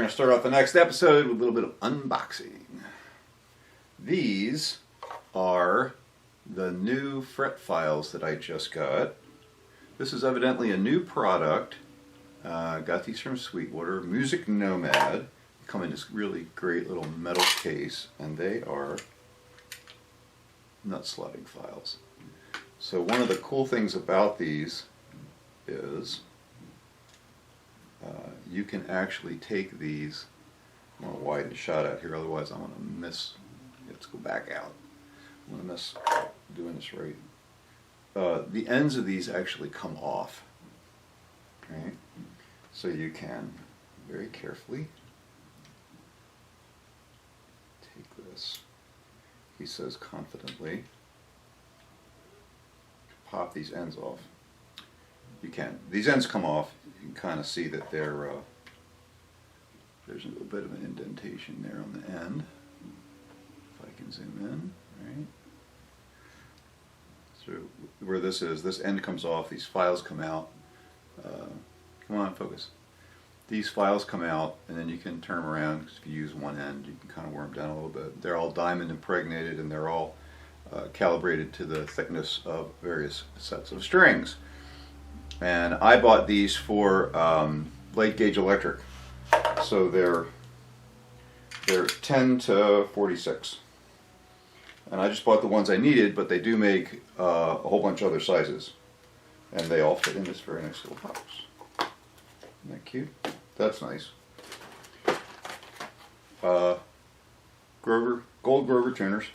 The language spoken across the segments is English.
going to start off the next episode with a little bit of unboxing. These are the new fret files that I just got. This is evidently a new product. Got these from Sweetwater. Music Nomad. Come in this really great little metal case, and they are nut slotting files. So one of the cool things about these is you can actually take these. I'm going to widen the shot out here, otherwise I'm going to miss. Let's go back out. I'm going to miss doing this right. The ends of these actually come off. Right? So you can very carefully take this, he says confidently, pop these ends off. You can. These ends come off. You can kind of see that they're there's a little bit of an indentation there on the end. If I can zoom in, right? So where this is, this end comes off. These files come out. Come on, focus. These files come out, and then you can turn them around. Because if you use one end, you can kind of wear them down a little bit. They're all diamond impregnated, and they're all calibrated to the thickness of various sets of strings. And I bought these for late gauge electric, so they're 10 to 46. And I just bought the ones I needed, but they do make a whole bunch of other sizes, and they all fit in this very nice little box. Isn't that cute? That's nice. Grover, gold Grover tuners.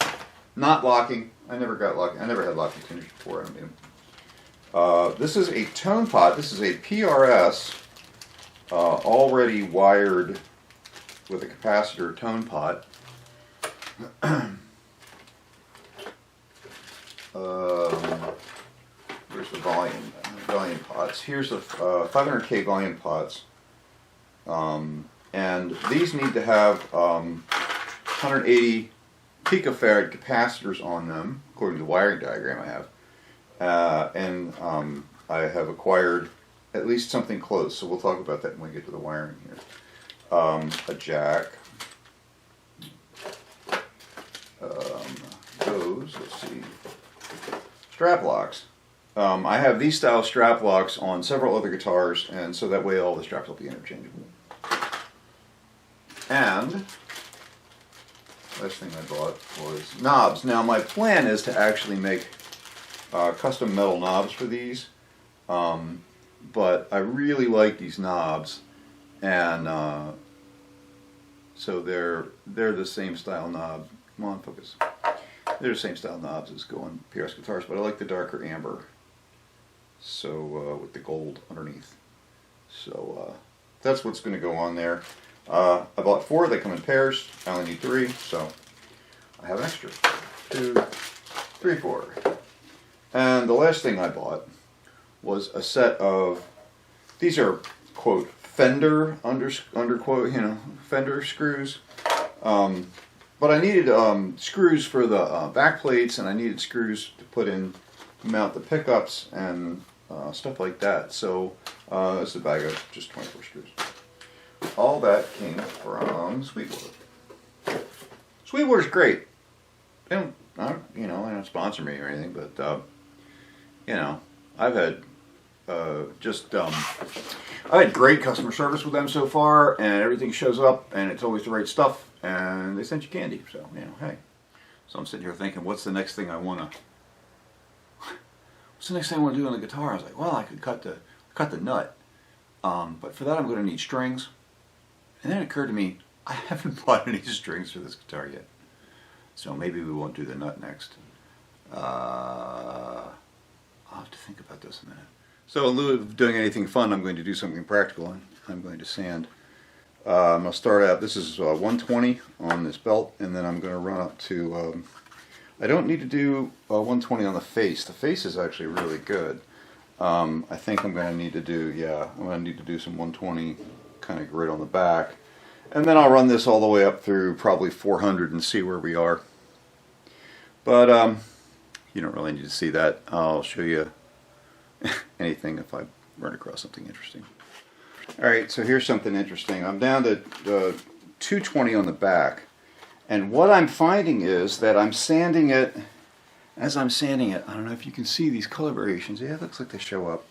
Not locking. I never got locking. I never had locking tuners before. I made them. This is a tone pot. This is a PRS already wired with a capacitor tone pot. Where's the volume pots? Here's the 500K volume pots. And these need to have 180 picofarad capacitors on them, according to the wiring diagram I have. And I have acquired at least something close, so we'll talk about that when we get to the wiring here. A jack. Let's see, strap locks. I have these style strap locks on several other guitars, and so that way all the straps will be interchangeable. And last thing I bought was knobs. Now my plan is to actually make custom metal knobs for these, but I really like these knobs, and so they're the same style knob. Come on, focus. They're the same style knobs as go on PRS guitars, but I like the darker amber. So with the gold underneath. So that's what's going to go on there. I bought 4. They come in pairs. I only need 3, so I have an extra. 2, 3, 4. And the last thing I bought was a set of, these are quote Fender underquote, Fender screws. But I needed screws for the back plates, and I needed screws to put in to mount the pickups and stuff like that. So this is a bag of just 24 screws. All that came from Sweetwater. Sweetwater's great. They don't sponsor me or anything, but I've had I had great customer service with them so far, and everything shows up, and it's always the right stuff, and they sent you candy, so, hey. So I'm sitting here thinking, what's the next thing I want to do on the guitar? I was like, well, I could cut the nut, but for that I'm going to need strings. And then it occurred to me, I haven't bought any strings for this guitar yet, so maybe we won't do the nut next. I'll have to think about this a minute. So in lieu of doing anything fun, I'm going to do something practical. I'm going to sand. I'm going to start out, this is 120 on this belt, and then I'm going to run up to, I don't need to do 120 on the face. The face is actually really good. I think I'm going to need to do, I'm going to need to do some 120 kind of grit on the back. And then I'll run this all the way up through probably 400 and see where we are. But you don't really need to see that. I'll show you anything if I run across something interesting. All right, so here's something interesting. I'm down to 220 on the back, and what I'm finding is that I'm sanding it. As I'm sanding it, I don't know if you can see these color variations. Yeah, it looks like they show up.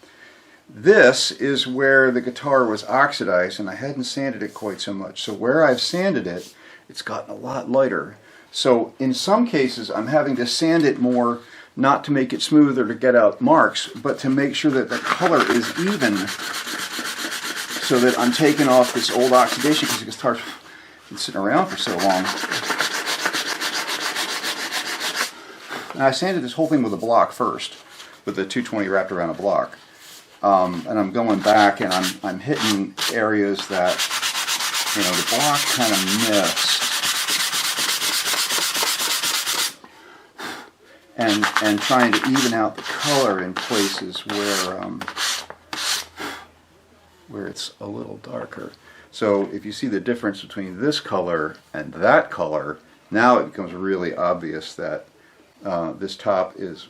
This is where the guitar was oxidized, and I hadn't sanded it quite so much. So where I've sanded it, it's gotten a lot lighter. So in some cases, I'm having to sand it more, not to make it smooth or to get out marks, but to make sure that the color is even, so that I'm taking off this old oxidation, because the guitar's been sitting around for so long. And I sanded this whole thing with a block first, with the 220 wrapped around a block. And I'm going back and I'm hitting areas that, you know, the block kind of missed. And trying to even out the color in places where it's a little darker. So if you see the difference between this color and that color, now it becomes really obvious that this top is,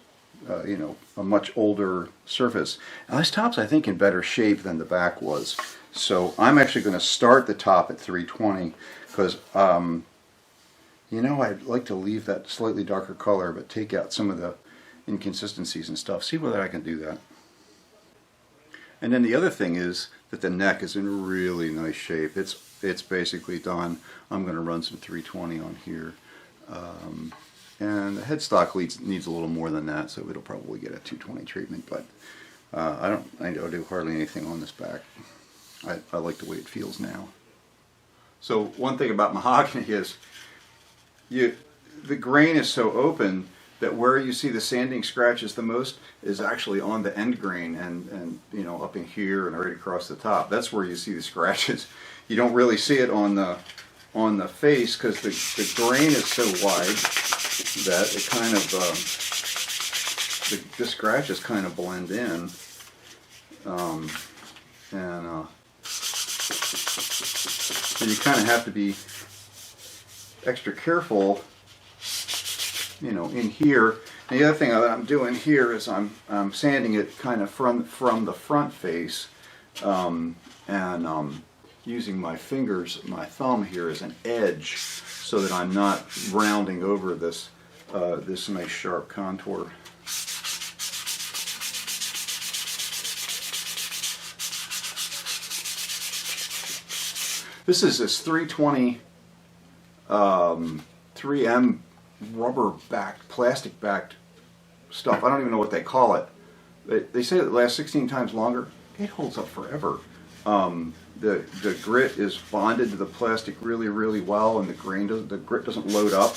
you know, a much older surface. Now this top's, I think, in better shape than the back was. So I'm actually going to start the top at 320 because, you know, I'd like to leave that slightly darker color but take out some of the inconsistencies and stuff. See whether I can do that. And then the other thing is that the neck is in really nice shape. It's basically done. I'm going to run some 320 on here. And the headstock needs a little more than that, so it'll probably get a 220 treatment, but I don't do hardly anything on this back. I like the way it feels now. So one thing about mahogany is the grain is so open that where you see the sanding scratches the most is actually on the end grain and you know, up in here and right across the top. That's where you see the scratches. You don't really see it on the face because the grain is so wide that it kind of the scratches kind of blend in, and you kind of have to be extra careful, you know, in here. And the other thing that I'm doing here is I'm sanding it kind of from the front face, and using my fingers, my thumb here as an edge, so that I'm not rounding over this this nice sharp contour. This is this 320 3M rubber backed, plastic backed stuff. I don't even know what they call it. They say it lasts 16 times longer. It holds up forever. The grit is bonded to the plastic really, really well, and the grit doesn't load up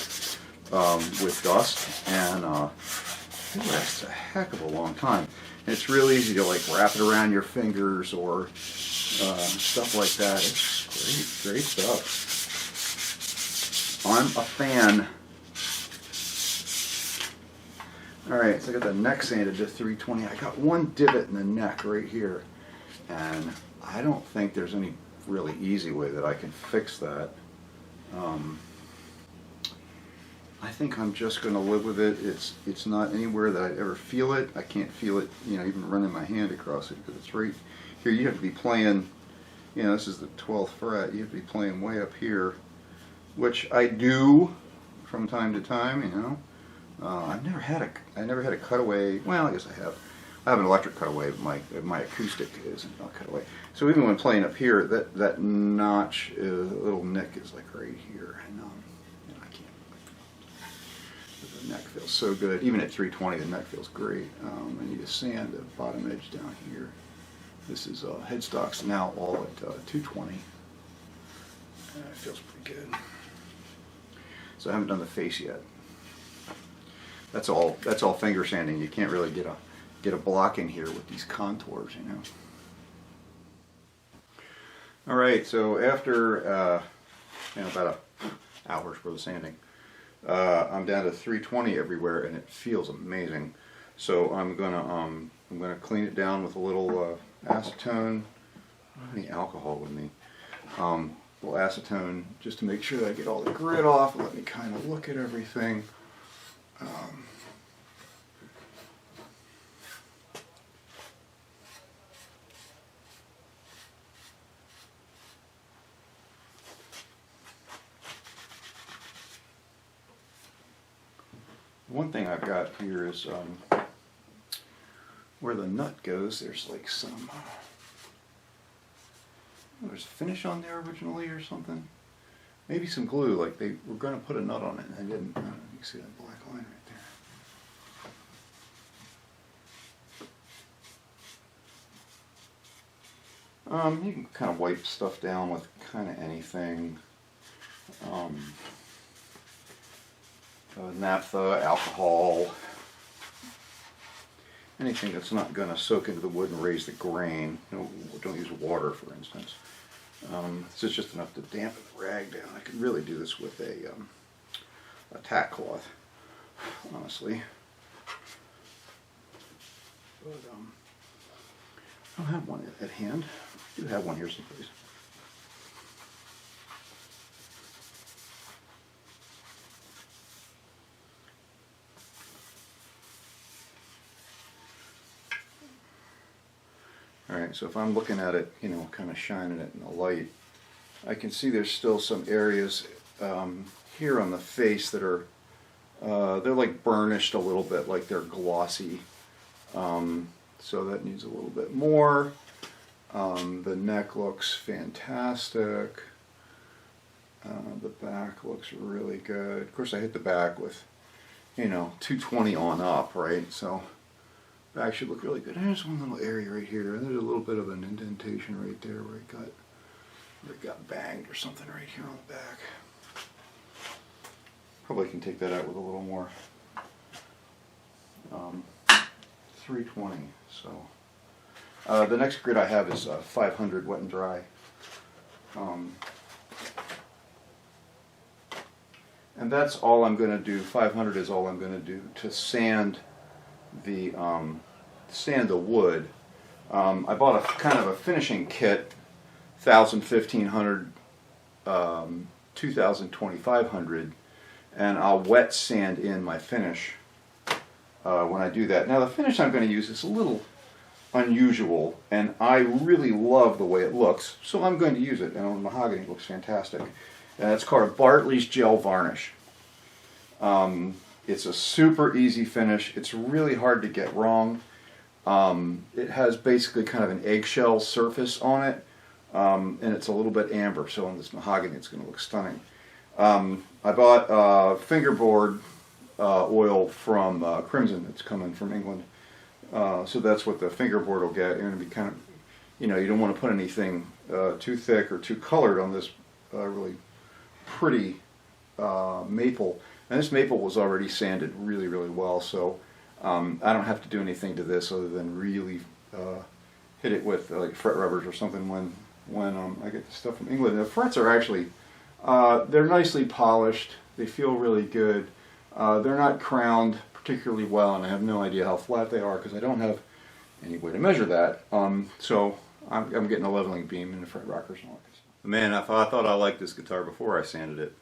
with dust, and it lasts a heck of a long time. And it's real easy to like wrap it around your fingers or stuff like that. It's great stuff. I'm a fan. Alright, so I got the neck sanded to 320. I got one divot in the neck right here, and I don't think there's any really easy way that I can fix that. I think I'm just going to live with it. It's not anywhere that I'd ever feel it. I can't feel it, you know, even running my hand across it, because it's right here. You have to be playing, you know, this is the 12th fret. You have to be playing way up here, which I do from time to time, you know. I never had a cutaway. Well, I guess I have. I have an electric cutaway, but my acoustic isn't a cutaway. So even when playing up here, that notch, the little nick is like right here, and you know, I can't. The neck feels so good. Even at 320, the neck feels great. I need to sand the bottom edge down here. This is headstocks now all at 220. It feels pretty good. So I haven't done the face yet. That's all finger sanding. You can't really get a block in here with these contours, you know. All right, so after you know, about an hour's worth of sanding, I'm down to 320 everywhere, and it feels amazing. So I'm gonna clean it down with a little acetone. I don't have any alcohol with me. A little acetone just to make sure that I get all the grit off. Let me kind of look at everything. One thing I've got here is where the nut goes, there's like some, there's a finish on there originally or something. Maybe some glue, like they were going to put a nut on it and they didn't. You can see that black line right there. You can kind of wipe stuff down with kind of anything. Naphtha, alcohol, anything that's not going to soak into the wood and raise the grain. Don't use water, for instance. This is just enough to dampen the rag down. I could really do this with a tack cloth, honestly. But I don't have one at hand. I do have one here someplace. Alright, so if I'm looking at it, kind of shining it in the light, I can see there's still some areas here on the face that are, they're like burnished a little bit, like they're glossy. So that needs a little bit more. The neck looks fantastic. The back looks really good. Of course I hit the back with, 220 on up, right? So back should look really good. There's one little area right here. There's a little bit of an indentation right there where it got banged or something right here on the back. Probably can take that out with a little more 320. So the next grit I have is 500 wet and dry. And that's all I'm going to do. 500 is all I'm going to do to sand the wood. I bought a kind of a finishing kit, 1,000, 1,500, 2,000, 2,500, and I'll wet sand in my finish when I do that. Now the finish I'm going to use is a little unusual, and I really love the way it looks, so I'm going to use it. And on mahogany, it looks fantastic. And it's called a Bartley's Gel Varnish. It's a super easy finish. It's really hard to get wrong. It has basically kind of an eggshell surface on it, and it's a little bit amber, so on this mahogany it's going to look stunning. I bought fingerboard oil from Crimson. It's coming from England. So that's what the fingerboard will get. You're going to be kind of, you don't want to put anything too thick or too colored on this really pretty maple. And this maple was already sanded really, really well, so I don't have to do anything to this other than really hit it with like fret rubbers or something when I get the stuff from England. And the frets are actually, they're nicely polished. They feel really good. They're not crowned particularly well, and I have no idea how flat they are because I don't have any way to measure that. So I'm getting a leveling beam in the fret rockers and all that stuff. Man, I thought I liked this guitar before I sanded it.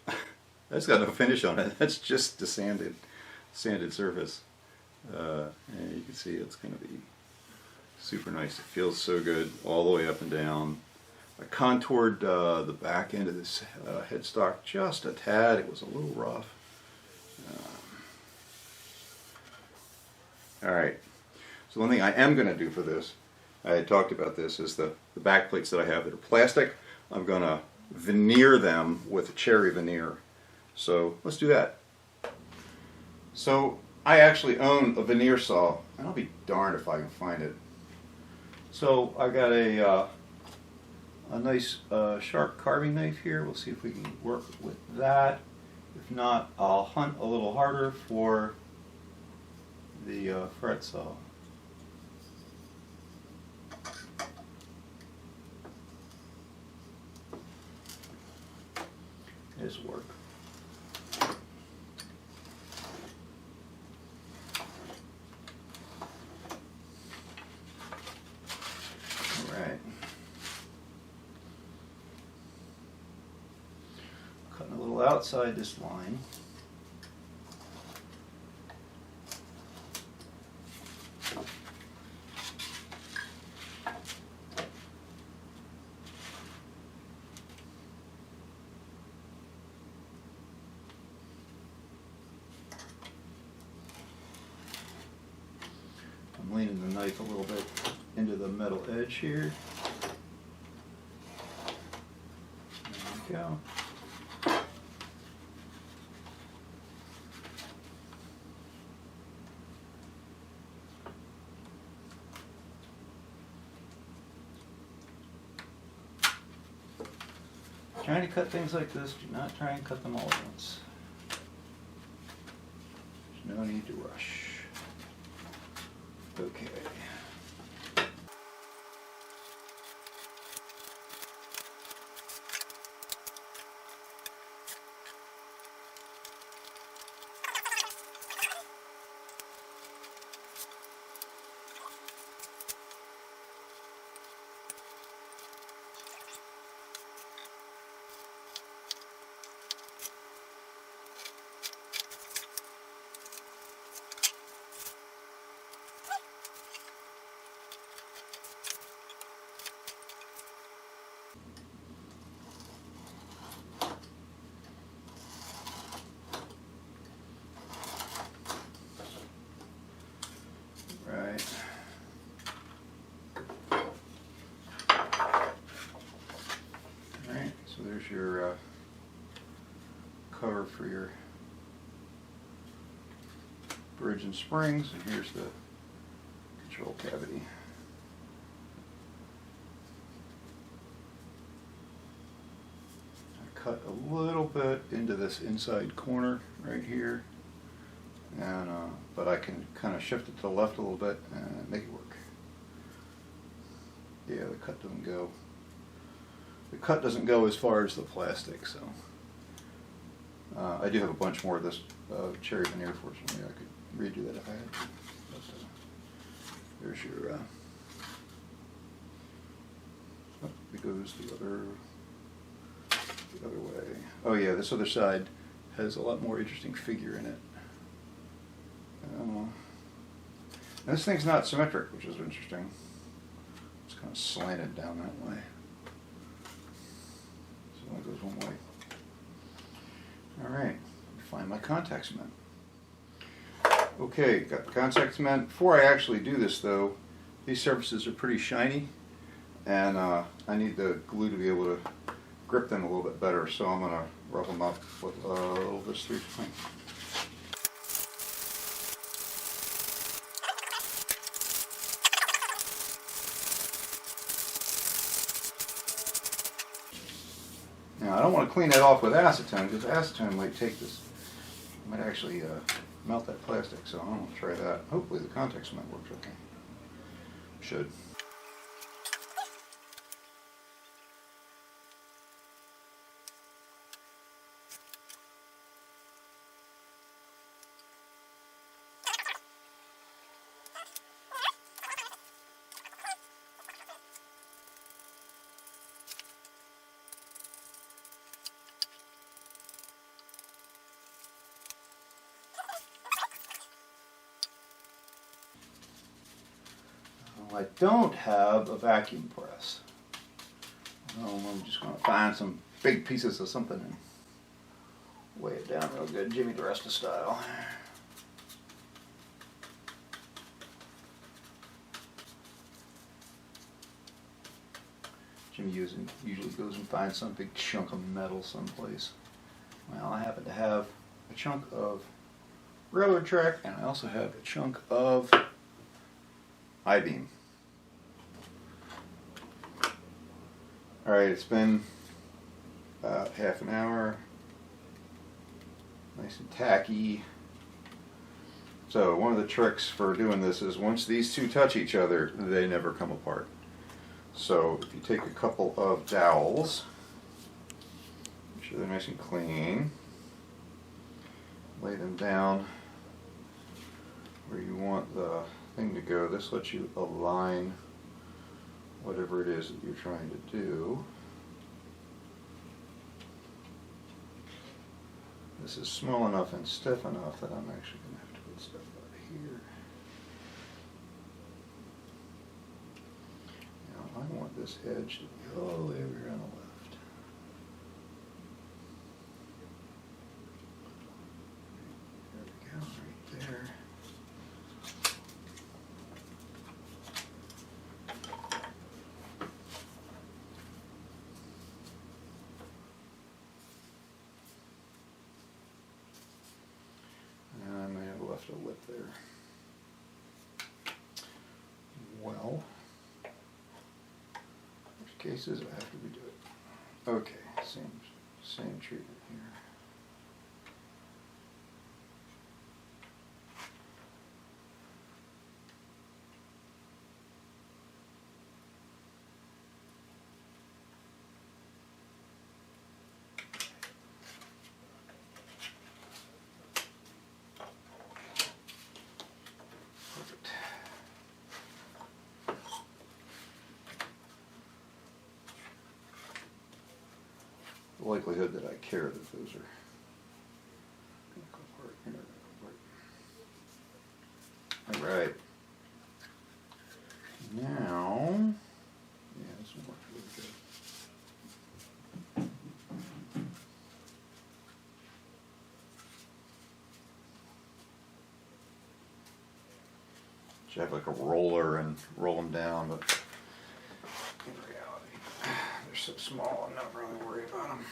That's got no finish on it. That's just the sanded surface. And you can see it's going to be super nice. It feels so good all the way up and down. I contoured the back end of this headstock just a tad. It was a little rough. Alright, so one thing I am going to do for this, I had talked about this, is the back plates that I have that are plastic. I'm going to veneer them with a cherry veneer. So let's do that. So I actually own a veneer saw, and I'll be darned if I can find it. So I got a nice sharp carving knife here. We'll see if we can work with that. If not, I'll hunt a little harder for the fret saw. This work. Alright. Cutting a little outside this line. I'm leaning the knife a little bit into the metal edge here. There we go. Trying to cut things like this, do not try and cut them all at once. There's no need to rush. Okay. So there's your cover for your bridge and springs, and here's the control cavity. I cut a little bit into this inside corner right here, and but I can kind of shift it to the left a little bit and make it work. Yeah, the cut doesn't go. The cut doesn't go as far as the plastic, so I do have a bunch more of this cherry veneer. Fortunately, I could redo that if I had to. But, there's your. It goes the other way. Oh yeah, this other side has a lot more interesting figure in it. And this thing's not symmetric, which is interesting. It's kind of slanted down that way. It goes one way. Alright, find my contact cement. Okay, got the contact cement. Before I actually do this though, these surfaces are pretty shiny, and I need the glue to be able to grip them a little bit better, so I'm going to rub them up with a little bit of 3-point. Now, I don't want to clean that off with acetone, because acetone might take this, might actually melt that plastic, so I'm going to try that. Hopefully the contact cement works okay. Should. I don't have a vacuum press. I'm just going to find some big pieces of something and weigh it down real good, Jimmy DeResta style. Jimmy usually goes and finds some big chunk of metal someplace. Well, I happen to have a chunk of railroad track, and I also have a chunk of I-beam. Alright, it's been about half an hour. Nice and tacky. So one of the tricks for doing this is once these two touch each other, they never come apart. So if you take a couple of dowels, make sure they're nice and clean, lay them down where you want the thing to go. This lets you align whatever it is that you're trying to do. This is small enough and stiff enough that I'm actually going to have to put stuff out here. Now I want this edge to be all the way over here on the left. There we go, right there. cases or after we do it? Okay, same treatment here. Perfect. The likelihood that I care that those are going to go apart. All right. Now, yeah, this one worked really good. Should have like a roller and roll them down, but in reality, they're so small, I'm not really worried about them.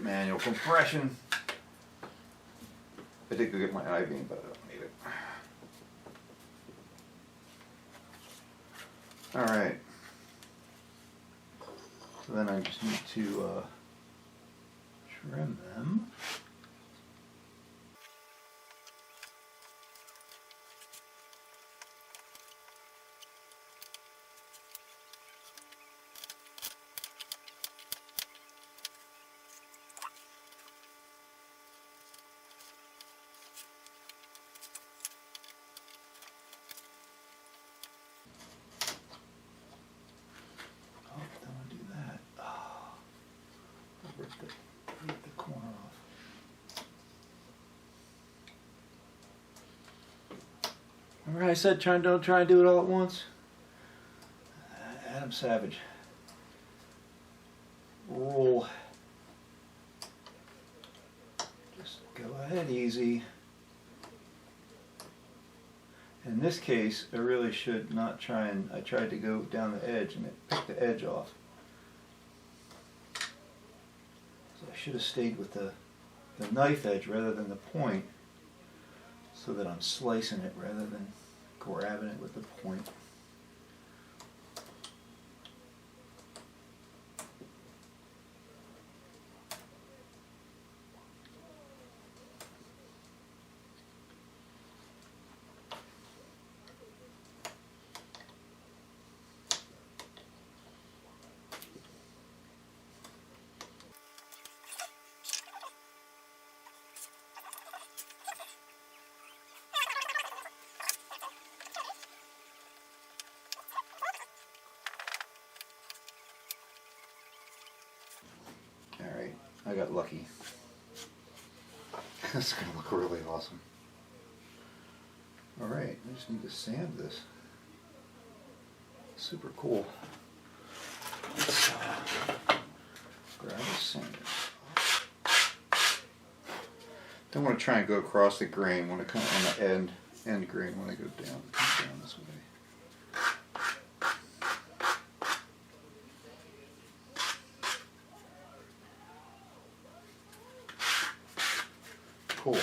Manual compression. I did go get my I-beam, but I don't need it. All right. So then I just need to trim them. Rip the corner off. Remember I said don't try and do it all at once? Adam Savage. Roll. Just go ahead easy. In this case, I really should not try and, I tried to go down the edge and it picked the edge off. I should have stayed with the knife edge rather than the point so that I'm slicing it rather than grabbing it with the point. Alright, I got lucky. This is going to look really awesome. Alright, I just need to sand this. Super cool. Let's grab a sander. Don't want to try and go across the grain. Want to come on the end grain when I go down. Come down this way. Cool.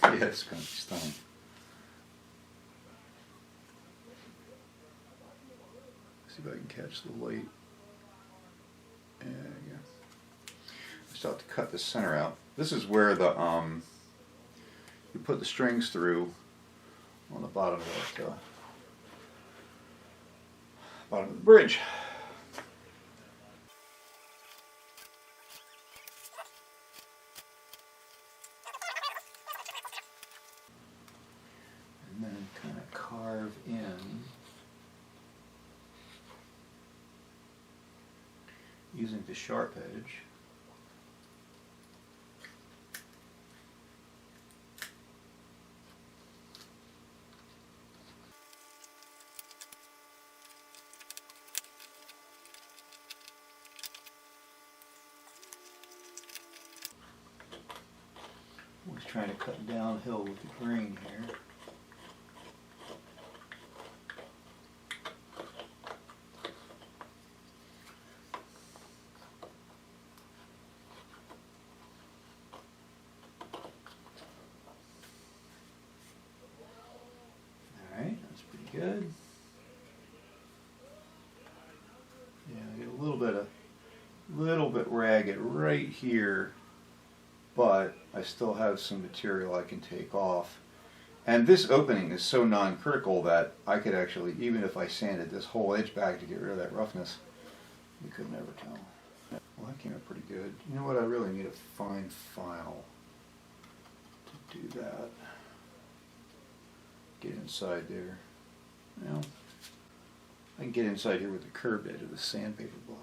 Yeah, it's going to be stunning. See if I can catch the light. Yeah, yeah. I still have to cut the center out. This is where the you put the strings through on the bottom of that bottom of the bridge. And then kind of carve in using the sharp edge. Always trying to cut downhill with the grain here. good. Yeah, I get a little bit ragged right here, but I still have some material I can take off. And this opening is so non-critical that I could actually, even if I sanded this whole edge back to get rid of that roughness, you could never tell. Well, that came out pretty good. You know what? I really need a fine file to do that. Get inside there. Well, I can get inside here with the curved edge of the sandpaper block.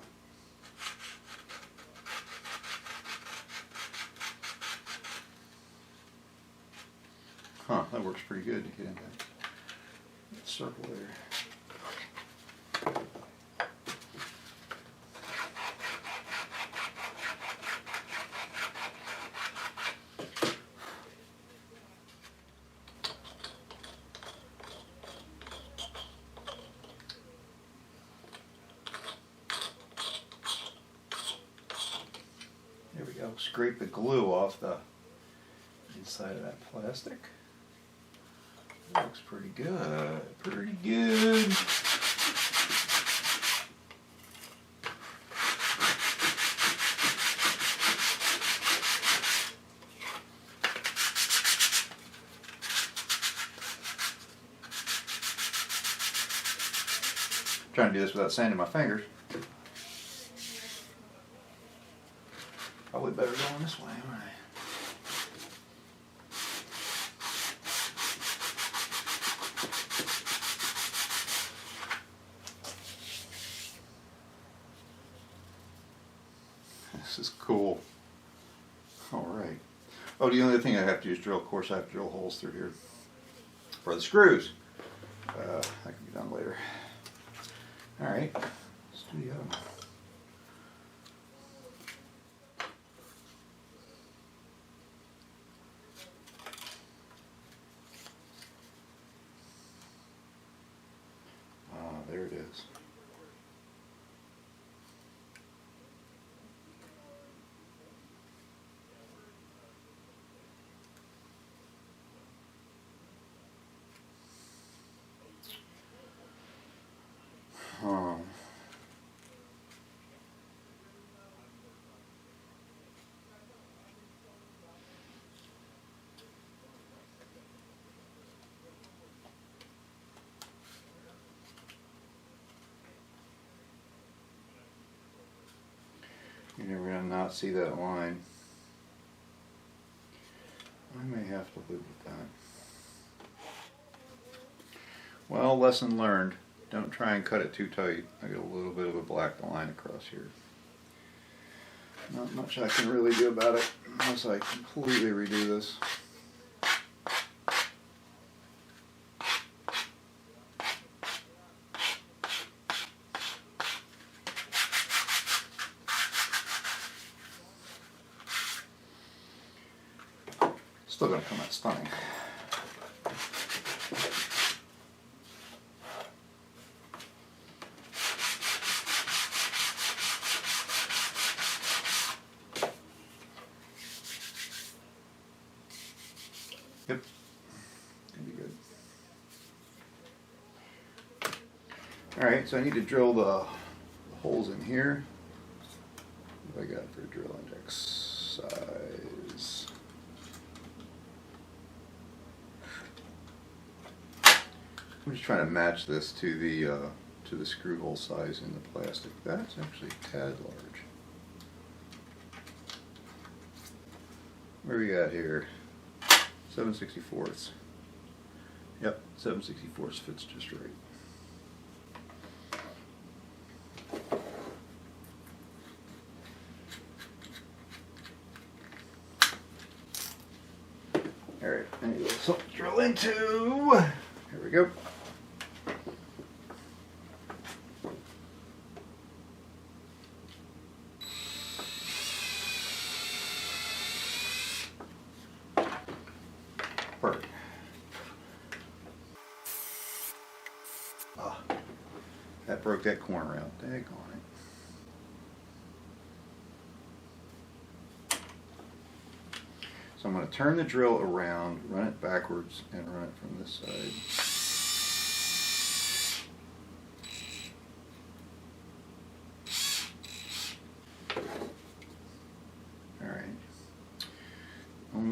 Huh, that works pretty good to get in that circle there. There we go. Scrape the glue off the inside of that plastic. That looks pretty good. Pretty good. Trying to do this without sanding my fingers. Probably better going this way, aren't I? This is cool. All right. Oh, the only thing I have to do is drill. Of course, I have to drill holes through here for the screws. That can be done later. All right. Let's do the other one. There it is. You're never going to not see that line. I may have to live with that. Well, lesson learned. Don't try and cut it too tight. I got a little bit of a black line across here. Not much I can really do about it unless I completely redo this. Still going to come out stunning. Yep, gonna be good. All right, so I need to drill the holes in here. What do I got for drill index size? I'm just trying to match this to the screw hole size in the plastic. That's actually a tad large. Where we got here? 7/64. Yep, 7/64 fits just right. All right, I need a little something to drill into. Here we go. Perfect. Ah, that broke that corner out. Daggone it. So I'm going to turn the drill around, run it backwards, and run it from this side.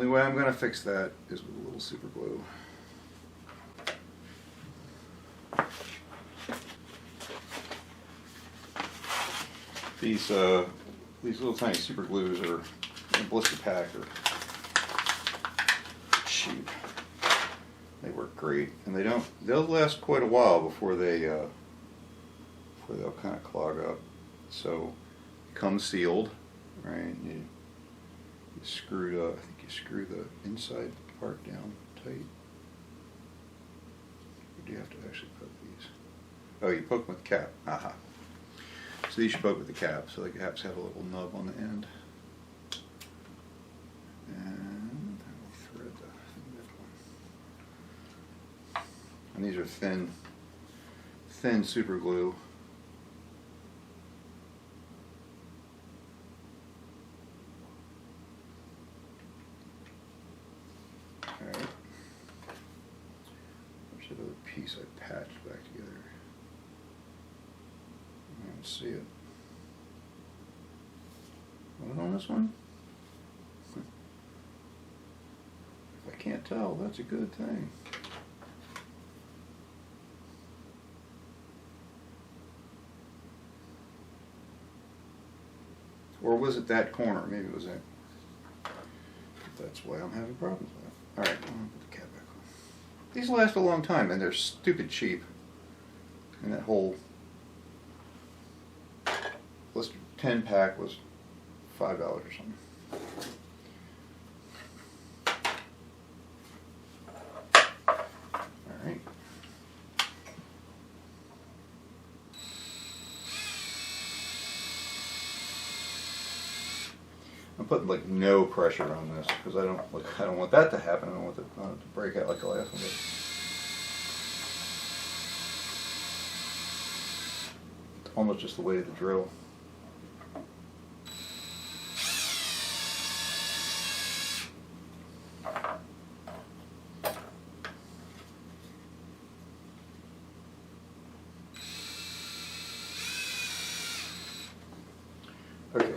Only way I'm going to fix that is with a little super glue. These little tiny super glues are in a blister pack are cheap. They work great, and they'll last quite a while before they'll kind of clog up. So it comes sealed, right? You screw I think you screw the inside part down tight. Or do you have to actually poke these? Oh, you poke them with the cap. Aha. So these should poke with the cap, so the caps have a little nub on the end. And we'll thread the middle one. And these are thin super glue. Alright. There's another piece I patched back together. I don't see it. Was it on this one? If I can't tell, that's a good thing. Or was it that corner? Maybe it was that. That's why I'm having problems with it. Alright, I'm going to put the cap back on. These last a long time, and they're stupid cheap. And that whole blister 10 pack was $5 or something. Alright. I'm putting like no pressure on this because I don't want that to happen. I don't want it to break out like the last one did. It's almost just the weight of the drill. Okay.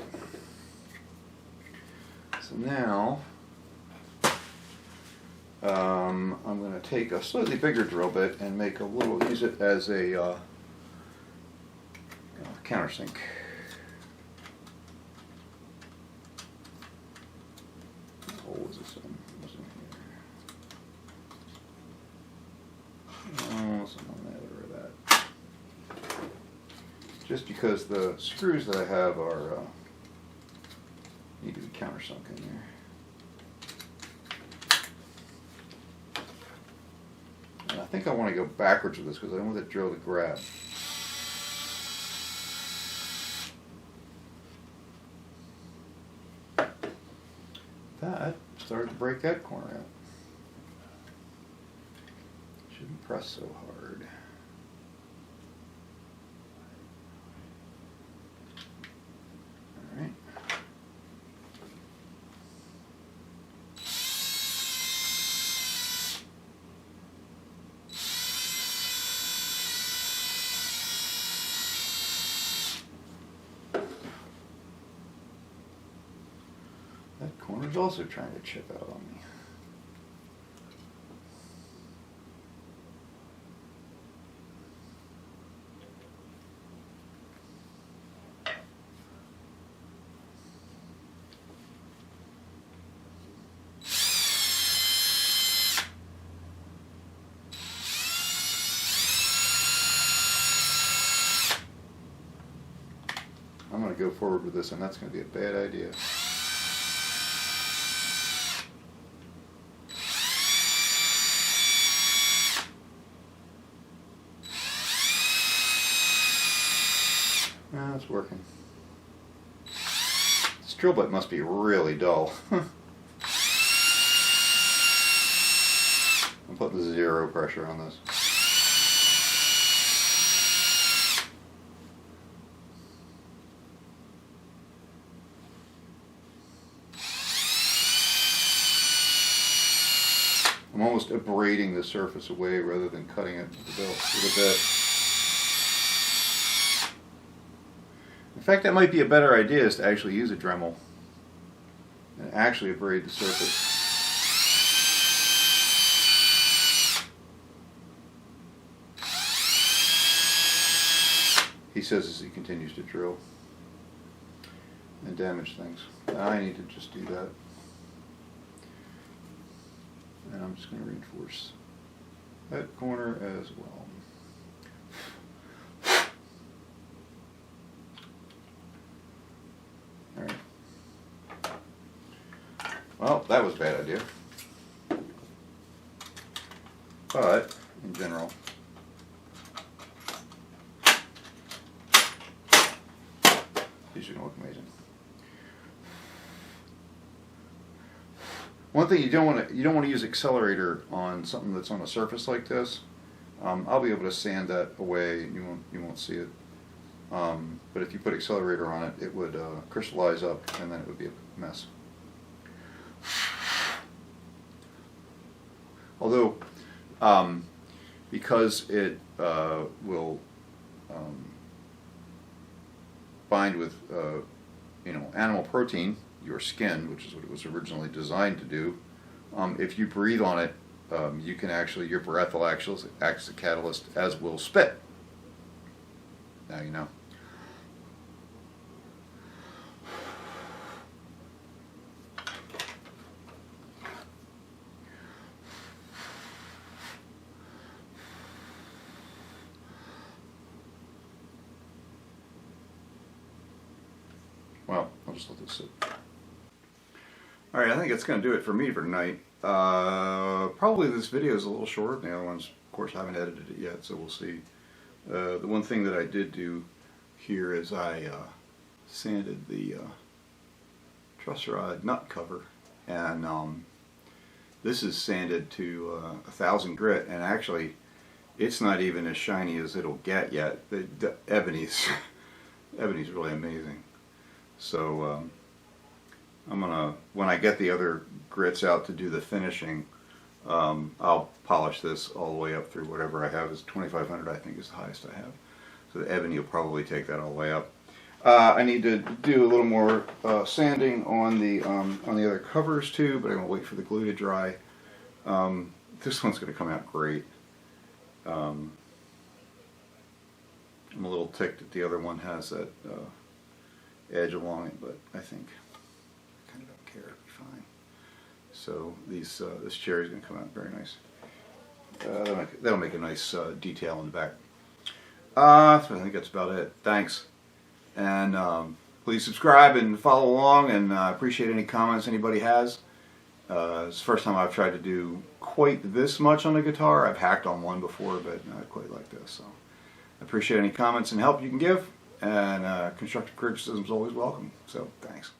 So now I'm going to take a slightly bigger drill bit and make a little, use it as a countersink. How old was this one? What's in here? Oh, something on the other of that. Just because the screws that I have are need to be countersunk in there. And I think I want to go backwards with this because I don't want the drill to grab. That started to break that corner out. Shouldn't press so hard. Alright. That corner's also trying to chip out on me. I'm going to go forward with this, and that's going to be a bad idea. It's working. This drill bit must be really dull. I'm putting 0 pressure on this. I'm almost abrading the surface away rather than cutting it with a bit. In fact, that might be a better idea, is to actually use a Dremel and actually abrade the surface. says as he continues to drill and damage things. I need to just do that. And I'm just going to reinforce that corner as well. Alright. Well, that was a bad idea. But, in general, these are going to look amazing. One thing you don't want to use accelerator on something that's on a surface like this. I'll be able to sand that away, and you won't see it. But if you put accelerator on it, it would crystallize up, and then it would be a mess. Although, because it will bind with animal protein, your skin, which is what it was originally designed to do, if you breathe on it, you can actually, your breath will actually act as a catalyst, as will spit. Now you know. Well, I'll just let this sit. Alright, I think that's going to do it for me for tonight. Probably this video is a little short. The other ones, of course, I haven't edited it yet, so we'll see. The one thing that I did do here is I sanded the truss rod nut cover, and this is sanded to 1000 grit, and actually it's not even as shiny as it'll get yet. The ebony's really amazing. So I'm gonna, when I get the other grits out to do the finishing, I'll polish this all the way up through whatever I have. Is 2500, I think, is the highest I have. So the ebony will probably take that all the way up. I need to do a little more sanding on the other covers too, but I'm gonna wait for the glue to dry. This one's gonna come out great. I'm a little ticked that the other one has that edge along it, but I think I kind of don't care. It'll be fine. So this cherry is going to come out very nice. That'll make a nice detail in the back. So I think that's about it. Thanks, and please subscribe and follow along, and I appreciate any comments anybody has. It's the first time I've tried to do quite this much on a guitar. I've hacked on one before, but not quite like this. So I appreciate any comments and help you can give. And constructive criticism is always welcome. So, thanks.